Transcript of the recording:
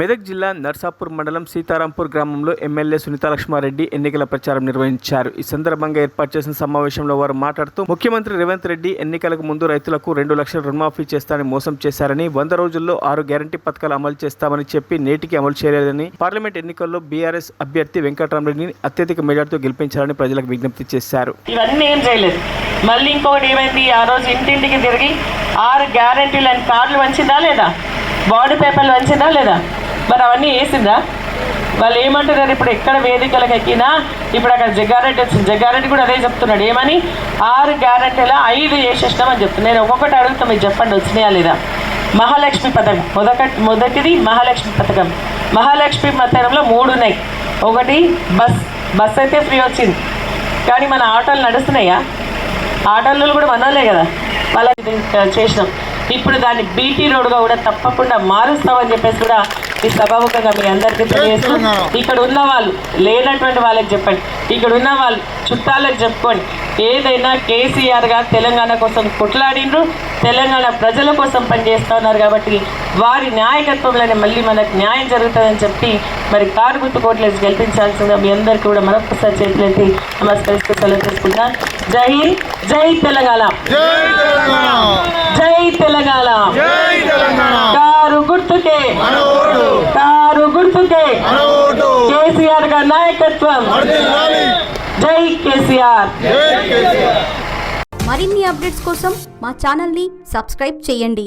మెదక్ జిల్లా నర్సాపూర్ మండలం సీతారాంపూర్ గ్రామంలో ఎమ్మెల్యే సునీతా లక్ష్మారెడ్డి ఎన్నికల ప్రచారం నిర్వహించారు. ఈ సందర్భంగా ఏర్పాటు చేసిన సమావేశంలో వారు మాట్లాడుతూ ముఖ్యమంత్రి రేవంత్ రెడ్డి ఎన్నికలకు ముందు రైతులకు 2 లక్షల రుణమాఫీ చేస్తానని మోసం చేశారని, 100 రోజుల్లో 6 గ్యారంటీ పథకాలు అమలు చేస్తామని చెప్పి నేటికి అమలు చేయలేదని, పార్లమెంట్ ఎన్నికల్లో బీఆర్ఎస్ అభ్యర్థి వెంకటరామరెడ్డిని అత్యధిక మెజార్టీతో గెలిపించాలని ప్రజలకు విజ్ఞప్తి చేశారు. ఇవన్నీ ఏం చేయలేదు. మళ్ళీ ఇంకొకటి ఏమైంది, ఆ రోజు ఇంటింటికి తిరిగి 6 గ్యారంటీలు అని కార్డులు వంచిందా లేదా, బాడీ పేపర్లు వంచిందా లేదా, మరి అవన్నీ వేసిందా? వాళ్ళు ఏమంటున్నారు, ఇప్పుడు ఎక్కడ వేదికలకు ఎక్కినా ఇప్పుడు అక్కడ జగ్గారెడ్డి వచ్చింది, జగ్గారెడ్డి కూడా అదే చెప్తున్నాడు, ఏమని 6 గ్యారంటీల 5 చేసేసినామని చెప్తున్నాను. నేను ఒక్కొక్కటి అడుగుతా, మీరు చెప్పండి వచ్చినాయా లేదా. మహాలక్ష్మి పథకం మొదటిది మహాలక్ష్మి పథకం. మహాలక్ష్మి పథకంలో 3 ఉన్నాయి. ఒకటి బస్ అయితే ఫ్రీ వచ్చింది, కానీ మన ఆటోలు నడుస్తున్నాయా? ఆటోలు కూడా మనలే కదా, వాళ్ళకి చేసినాం. ఇప్పుడు దాన్ని బీటీ రోడ్గా కూడా తప్పకుండా మారుస్తామని చెప్పేసి కూడా ఈ సభాముఖంగా మీ అందరికీ తెలియజేస్తూ, ఇక్కడ ఉన్న వాళ్ళు లేనటువంటి వాళ్ళకి చెప్పండి, ఇక్కడ ఉన్న వాళ్ళు చుట్టాలకు చెప్పుకోండి. ఏదైనా కేసీఆర్ గారు తెలంగాణ కోసం కొట్లాడిండ్రు, తెలంగాణ ప్రజల కోసం పనిచేస్తూ ఉన్నారు కాబట్టి వారి నాయకత్వంలోనే మళ్ళీ మనకు న్యాయం జరుగుతుందని చెప్పి మరి కారు గుర్తు కోట్లేసి గెలిపించాల్సిందిగా మీ అందరికీ కూడా మరొకసారి చేతులెత్తి నమస్కరిస్తూ సెలవు తీసుకుంటాను. జై హింద్, జై తెలంగాణ, జై తెలంగాణ. కారు గుర్తుకే, కారు గుర్తుకే కేసీఆర్ గారి నాయకత్వం. జై కేసీఆర్. మరిన్ని అప్డేట్స్ కోసం మా ఛానల్ని సబ్స్క్రైబ్ చేయండి.